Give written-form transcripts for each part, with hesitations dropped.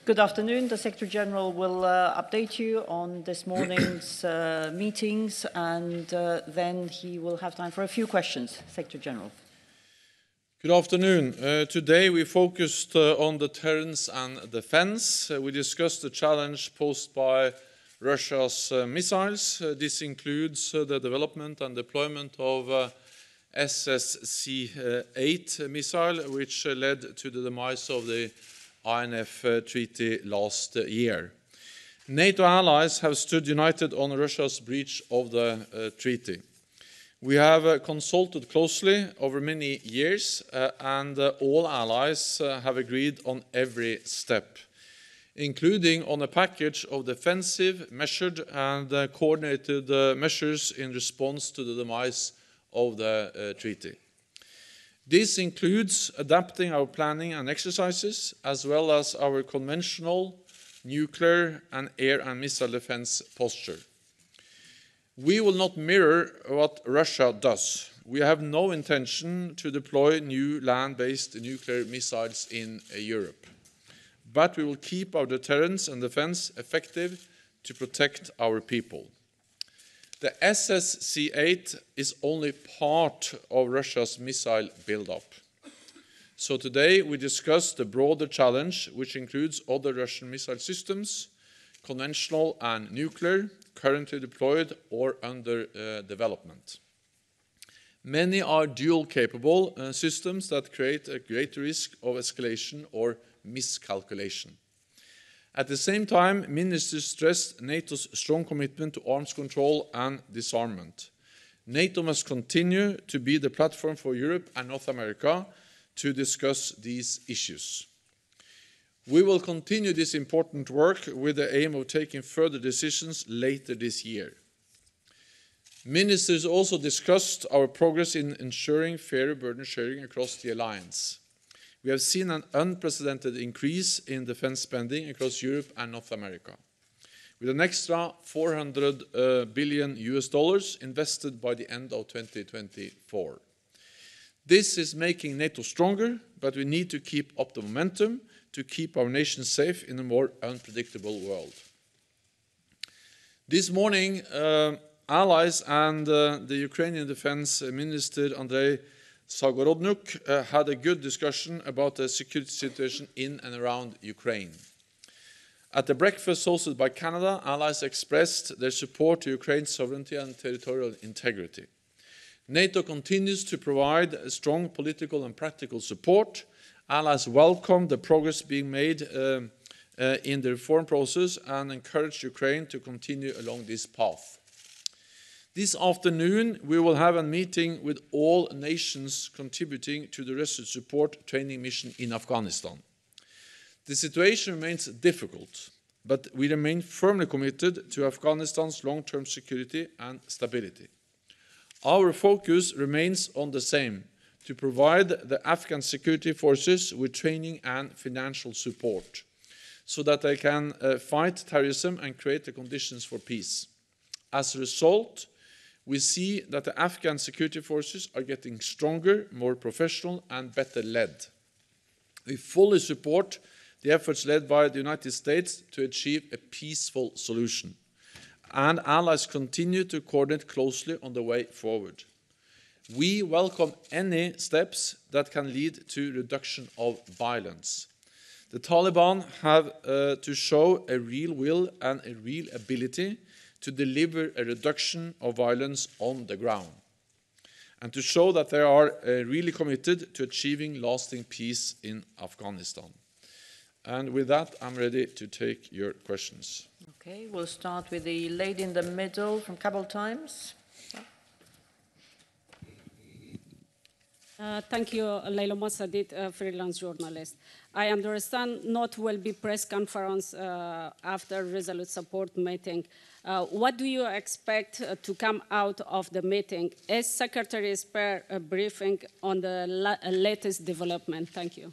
Good afternoon. The Secretary General will update you on this morning's meetings, and then he will have time for a few questions. Secretary General. Good afternoon. Today we focused on deterrence and defense. We discussed the challenge posed by Russia's missiles. This includes the development and deployment of SSC-8 missile, which led to the demise of the INF treaty last year. NATO allies have stood united on Russia's breach of the treaty. We have consulted closely over many years, and all allies have agreed on every step, including on a package of defensive, measured and coordinated measures in response to the demise of the treaty. This includes adapting our planning and exercises, as well as our conventional, nuclear and air and missile defense posture. We will not mirror what Russia does. We have no intention to deploy new land-based nuclear missiles in Europe. But we will keep our deterrence and defense effective to protect our people. The SSC-8 is only part of Russia's missile buildup. So today we discuss the broader challenge, which includes other Russian missile systems, conventional and nuclear, currently deployed or under development. Many are dual-capable systems that create a great risk of escalation or miscalculation. At the same time, ministers stressed NATO's strong commitment to arms control and disarmament. NATO must continue to be the platform for Europe and North America to discuss these issues. We will continue this important work with the aim of taking further decisions later this year. Ministers also discussed our progress in ensuring fairer burden sharing across the alliance. We have seen an unprecedented increase in defense spending across Europe and North America, with an extra $400 billion invested by the end of 2024. This is making NATO stronger, but we need to keep up the momentum to keep our nation safe in a more unpredictable world. This morning, allies and the Ukrainian Defense Minister Andrei Zagorodnyuk had a good discussion about the security situation in and around Ukraine. At the breakfast hosted by Canada, allies expressed their support to Ukraine's sovereignty and territorial integrity. NATO continues to provide strong political and practical support. Allies welcome the progress being made in the reform process and encourage Ukraine to continue along this path. This afternoon, we will have a meeting with all nations contributing to the Resolute Support training mission in Afghanistan. The situation remains difficult, but we remain firmly committed to Afghanistan's long-term security and stability. Our focus remains on the same: to provide the Afghan security forces with training and financial support, so that they can fight terrorism and create the conditions for peace. As a result, we see that the Afghan security forces are getting stronger, more professional and better led. We fully support the efforts led by the United States to achieve a peaceful solution, and allies continue to coordinate closely on the way forward. We welcome any steps that can lead to reduction of violence. The Taliban have to show a real will and a real ability to deliver a reduction of violence on the ground, and to show that they are really committed to achieving lasting peace in Afghanistan. And with that, I'm ready to take your questions. Okay, we'll start with the lady in the middle from Kabul Times. Thank you, Leila Mossadegh, freelance journalist. I understand not will be press conference after Resolute Support meeting. What do you expect to come out of the meeting? Is Secretary Spare briefing on the latest development? Thank you.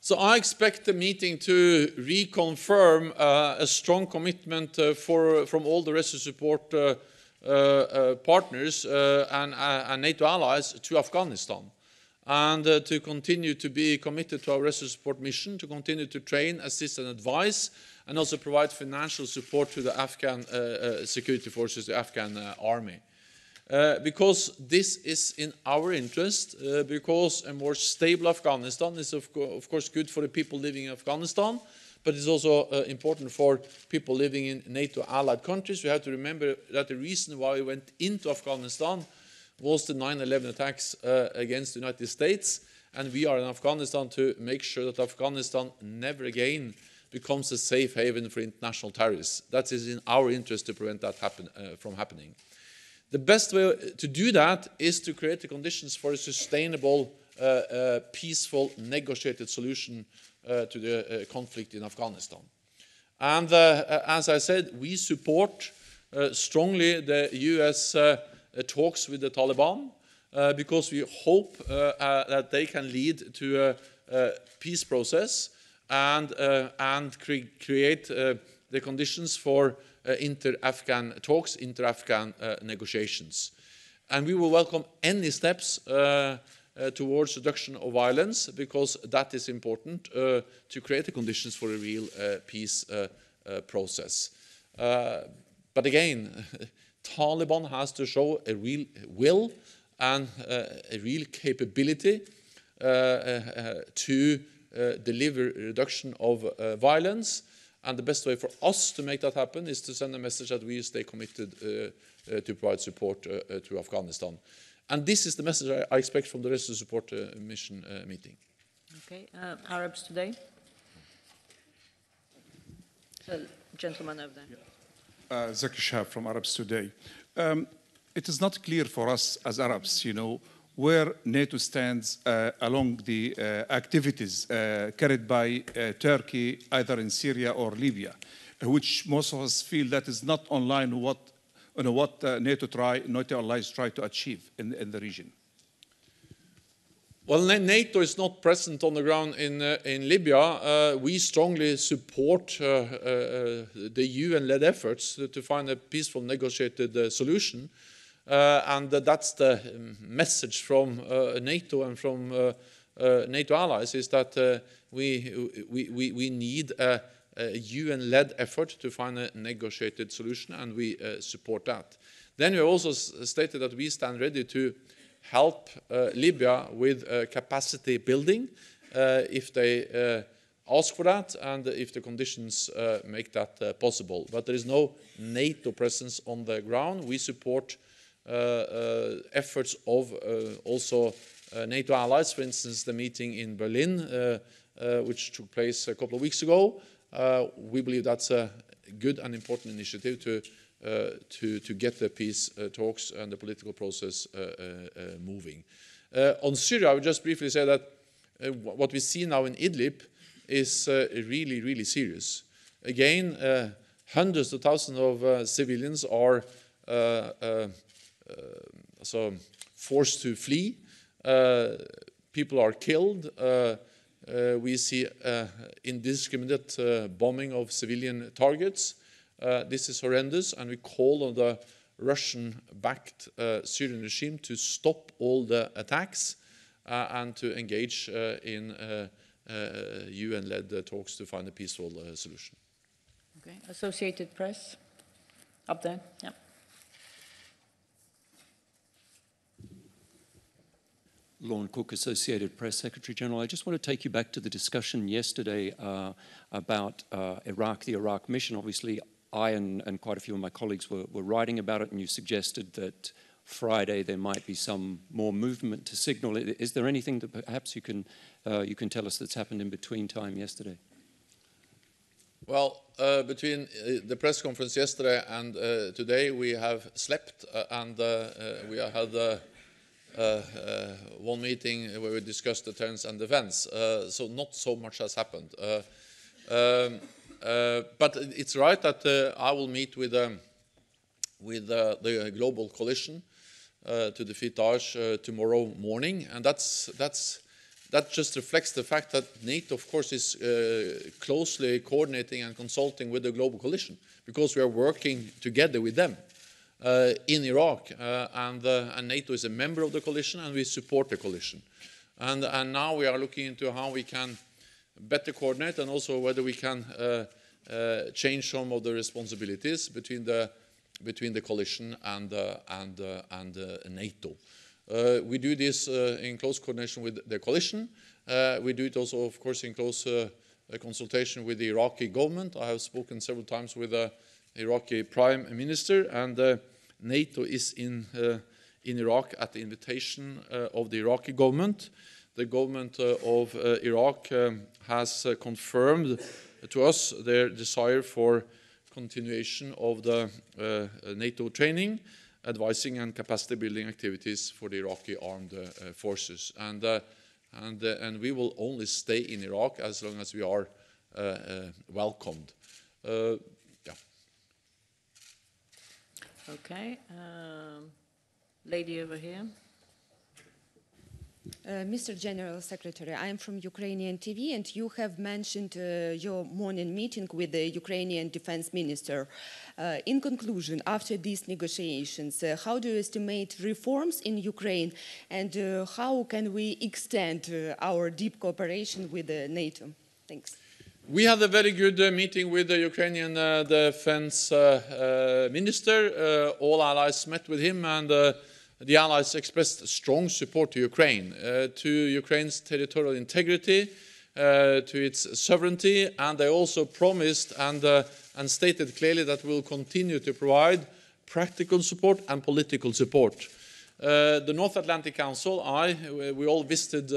So I expect the meeting to reconfirm a strong commitment from all the Resolute Support partners and NATO allies to Afghanistan. and to continue to be committed to our rescue support mission, to continue to train, assist and advise, and also provide financial support to the Afghan security forces, the Afghan army. Because this is in our interest, because a more stable Afghanistan is of course good for the people living in Afghanistan, but it's also important for people living in NATO allied countries. We have to remember that the reason why we went into Afghanistan was the 9/11 attacks against the United States, and we are in Afghanistan to make sure that Afghanistan never again becomes a safe haven for international terrorists. That is in our interest to prevent that from happening. The best way to do that is to create the conditions for a sustainable, peaceful, negotiated solution to the conflict in Afghanistan. And as I said, we support strongly the US talks with the Taliban because we hope that they can lead to a peace process and create the conditions for inter-Afghan talks, inter-Afghan negotiations. And we will welcome any steps towards reduction of violence, because that is important to create the conditions for a real peace process. But again, Taliban has to show a real will and a real capability to deliver reduction of violence. And the best way for us to make that happen is to send a message that we stay committed to provide support to Afghanistan. And this is the message I expect from the Rescue Support Mission meeting. Okay, Arabs Today. So, gentleman over there. Zaki Shahab from Arabs Today. It is not clear for us as Arabs, where NATO stands along the activities carried by Turkey, either in Syria or Libya, which most of us feel that is not online what NATO allies try to achieve in the region. Well, NATO is not present on the ground in Libya. We strongly support the UN-led efforts to find a peaceful, negotiated solution. And that's the message from NATO and from NATO allies, is that we need a UN-led effort to find a negotiated solution, and we support that. Then we also stated that we stand ready to help Libya with capacity building if they ask for that and if the conditions make that possible. But there is no NATO presence on the ground. We support efforts of also NATO allies, for instance, the meeting in Berlin, which took place a couple of weeks ago. We believe that's a good and important initiative to get the peace talks and the political process moving. On Syria, I would just briefly say that what we see now in Idlib is really, really serious. Again, hundreds of thousands of civilians are forced to flee. People are killed. We see indiscriminate bombing of civilian targets. This is horrendous, and we call on the Russian-backed Syrian regime to stop all the attacks and to engage in UN-led talks to find a peaceful solution. Okay. Associated Press, up there. Yeah. Lorne Cook, Associated Press, Secretary General. I just want to take you back to the discussion yesterday about Iraq, the Iraq mission. Obviously, I and quite a few of my colleagues were writing about it, and you suggested that Friday there might be some more movement to signal. Is there anything that perhaps you can tell us that's happened in between time yesterday? Well, between the press conference yesterday and today, we have slept and we have had one meeting where we discussed deterrence and defense. So not so much has happened. But it's right that I will meet with the global coalition to defeat Daesh tomorrow morning, and that just reflects the fact that NATO, of course, is closely coordinating and consulting with the global coalition, because we are working together with them in Iraq, and NATO is a member of the coalition, and we support the coalition. And now we are looking into how we can better coordinate and also whether we can change some of the responsibilities between the coalition and NATO. We do this in close coordination with the coalition. We do it also, of course, in close consultation with the Iraqi government. I have spoken several times with the Iraqi Prime Minister, and NATO is in Iraq at the invitation of the Iraqi government. The government of Iraq has confirmed to us their desire for continuation of the NATO training, advising and capacity building activities for the Iraqi armed forces. And we will only stay in Iraq as long as we are welcomed. Yeah. Okay. Lady over here. Mr. General Secretary, I am from Ukrainian TV, and you have mentioned your morning meeting with the Ukrainian Defense Minister. In conclusion, after these negotiations, how do you estimate reforms in Ukraine, and how can we extend our deep cooperation with NATO? Thanks. We had a very good meeting with the Ukrainian Defense Minister. All allies met with him, and the allies expressed strong support to Ukraine, to Ukraine's territorial integrity, to its sovereignty, and they also promised and stated clearly that we will continue to provide practical support and political support. The North Atlantic Council, we all visited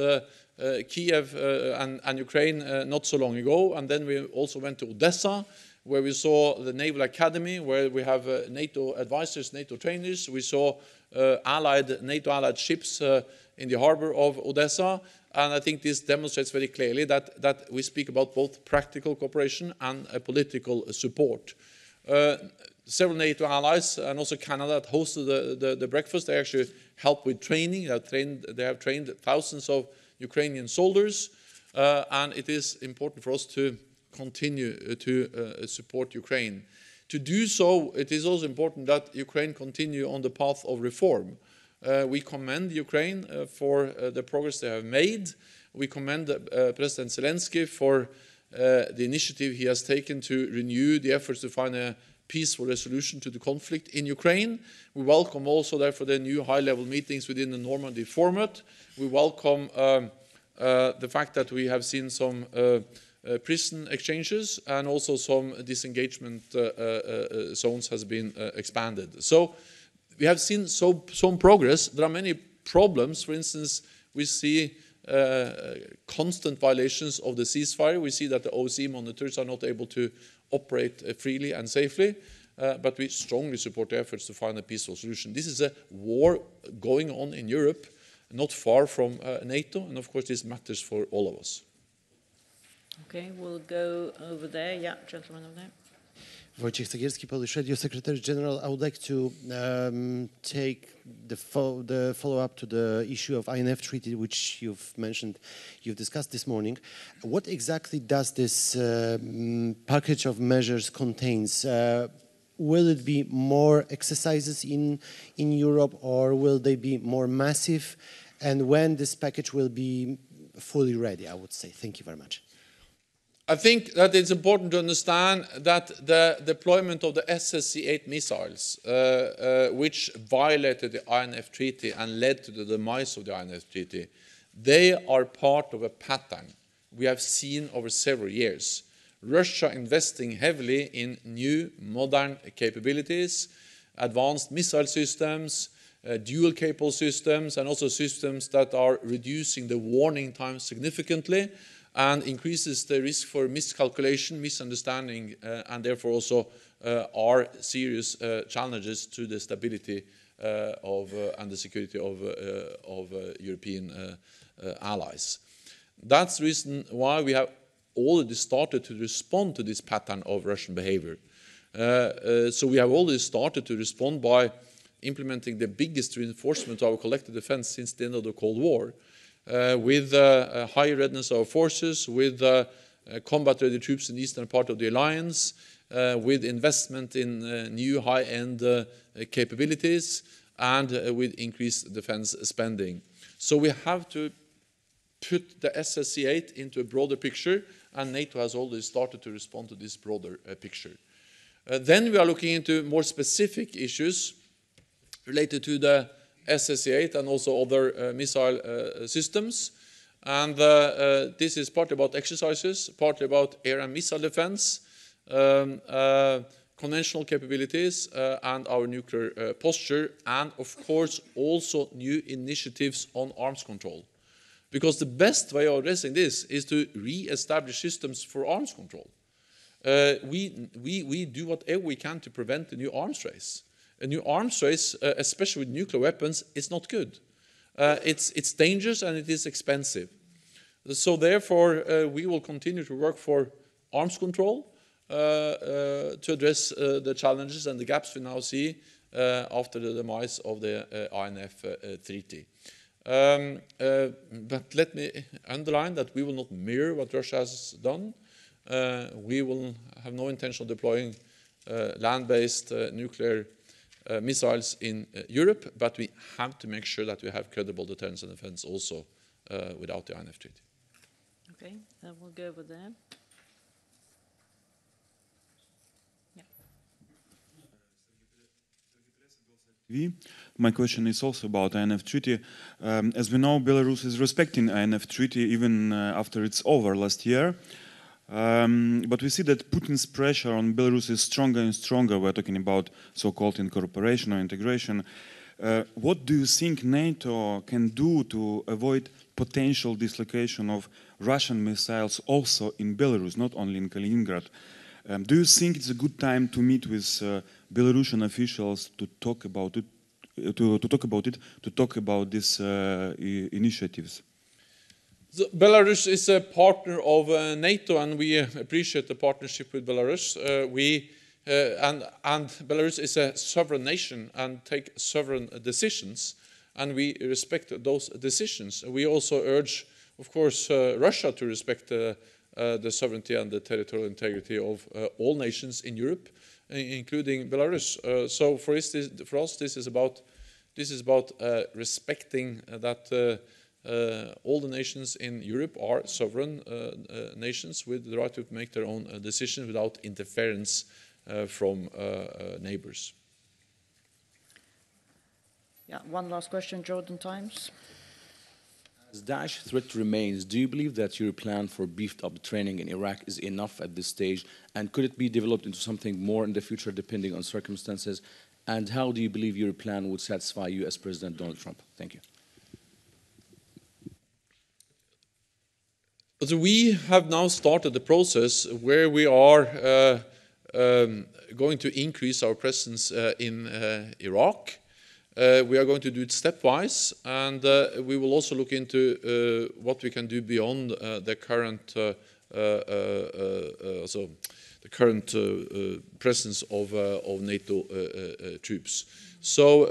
Kiev and Ukraine not so long ago, and then we also went to Odessa, where we saw the Naval Academy, where we have NATO advisors, NATO trainers. We saw NATO-allied ships in the harbor of Odessa. And I think this demonstrates very clearly that we speak about both practical cooperation and political support. Several NATO allies and also Canada that hosted the breakfast, they actually helped with training. They have trained thousands of Ukrainian soldiers. And it is important for us to continue to support Ukraine. To do so, it is also important that Ukraine continue on the path of reform. We commend Ukraine for the progress they have made. We commend President Zelensky for the initiative he has taken to renew the efforts to find a peaceful resolution to the conflict in Ukraine. We welcome also, therefore, the new high-level meetings within the Normandy format. We welcome the fact that we have seen some prison exchanges, and also some disengagement zones has been expanded. So we have seen some progress. There are many problems. For instance, we see constant violations of the ceasefire. We see that the OSCE monitors are not able to operate freely and safely, but we strongly support the efforts to find a peaceful solution. This is a war going on in Europe, not far from NATO, and of course this matters for all of us. Okay, we'll go over there. Yeah, gentleman over there. Wojciech Cegielski, Polish Radio Secretary General. I would like to take the follow-up to the issue of INF Treaty, which you've mentioned, you've discussed this morning. What exactly does this package of measures contains? Will it be more exercises in Europe, or will they be more massive? And when this package will be fully ready, I would say. Thank you very much. I think that it's important to understand that the deployment of the SSC-8 missiles, which violated the INF Treaty and led to the demise of the INF Treaty, they are part of a pattern we have seen over several years. Russia investing heavily in new, modern capabilities, advanced missile systems, dual-capable systems, and also systems that are reducing the warning time significantly, and increases the risk for miscalculation, misunderstanding, and therefore also are serious challenges to the stability and the security of European allies. That's the reason why we have already started to respond to this pattern of Russian behavior. So we have already started to respond by implementing the biggest reinforcement of our collective defense since the end of the Cold War, with high readiness of our forces, with combat-ready troops in the eastern part of the alliance, with investment in new high-end capabilities, and with increased defense spending. So we have to put the SSC8 into a broader picture, and NATO has already started to respond to this broader picture. Then we are looking into more specific issues related to the SSC8 and also other missile systems. And this is partly about exercises, partly about air and missile defense, conventional capabilities, and our nuclear posture, and of course also new initiatives on arms control. Because the best way of addressing this is to re-establish systems for arms control. We do whatever we can to prevent a new arms race. A new arms race, especially with nuclear weapons, is not good. It's dangerous and it is expensive. So therefore, we will continue to work for arms control to address the challenges and the gaps we now see after the demise of the INF Treaty. But let me underline that we will not mirror what Russia has done. We will have no intention of deploying land-based nuclear missiles in Europe, but we have to make sure that we have credible deterrence and defense also without the INF Treaty. Okay, we'll go over there. My question is also about INF Treaty. As we know, Belarus is respecting INF Treaty even after it's over last year. But we see that Putin's pressure on Belarus is stronger and stronger. We're talking about so-called incorporation or integration. What do you think NATO can do to avoid potential dislocation of Russian missiles also in Belarus, not only in Kaliningrad? Do you think it's a good time to meet with Belarusian officials to talk about it, to talk about these initiatives? Belarus is a partner of NATO, and we appreciate the partnership with Belarus. And Belarus is a sovereign nation and take sovereign decisions, and we respect those decisions. We also urge, of course, Russia to respect the sovereignty and the territorial integrity of all nations in Europe, including Belarus. So for us, this is about respecting that all the nations in Europe are sovereign nations with the right to make their own decisions without interference from neighbors. Yeah, one last question, Jordan Times. As Daesh threat remains, do you believe that your plan for beefed up training in Iraq is enough at this stage? And could it be developed into something more in the future depending on circumstances? And how do you believe your plan would satisfy US President Donald Trump? Thank you. So we have now started the process where we are going to increase our presence in Iraq. We are going to do it stepwise, and we will also look into what we can do beyond the current presence of NATO troops. So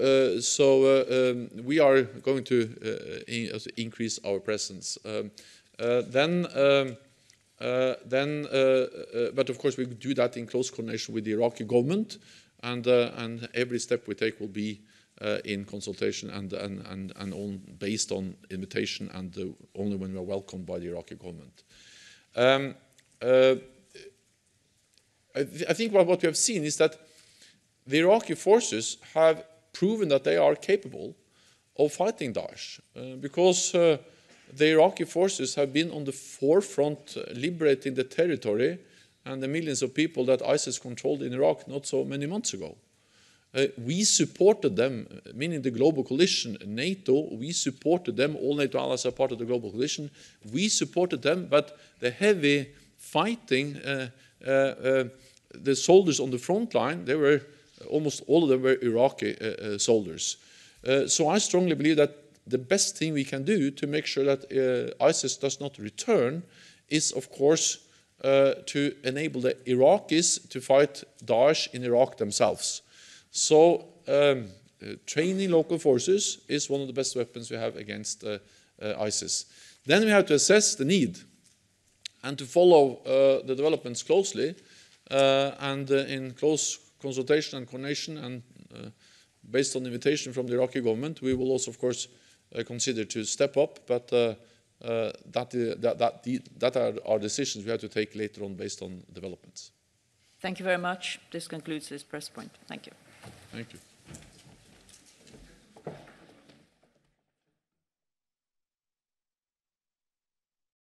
we are going to increase our presence. But of course we do that in close coordination with the Iraqi government, and every step we take will be in consultation and based on invitation, and only when we are welcomed by the Iraqi government. I think what we have seen is that the Iraqi forces have proven that they are capable of fighting Daesh, because the Iraqi forces have been on the forefront liberating the territory and the millions of people that ISIS controlled in Iraq not so many months ago. We supported them, meaning the global coalition, NATO, we supported them, all NATO allies are part of the global coalition, we supported them, but the heavy fighting, the soldiers on the front line, they were, almost all of them were Iraqi soldiers. So I strongly believe that the best thing we can do to make sure that ISIS does not return is, of course, to enable the Iraqis to fight Daesh in Iraq themselves. So training local forces is one of the best weapons we have against ISIS. Then we have to assess the need and to follow the developments closely and in close consultation and coordination, and based on invitation from the Iraqi government, we will also, of course, consider to step up, but that are our decisions we have to take later on based on developments. Thank you very much. This concludes this press point. Thank you. Thank you.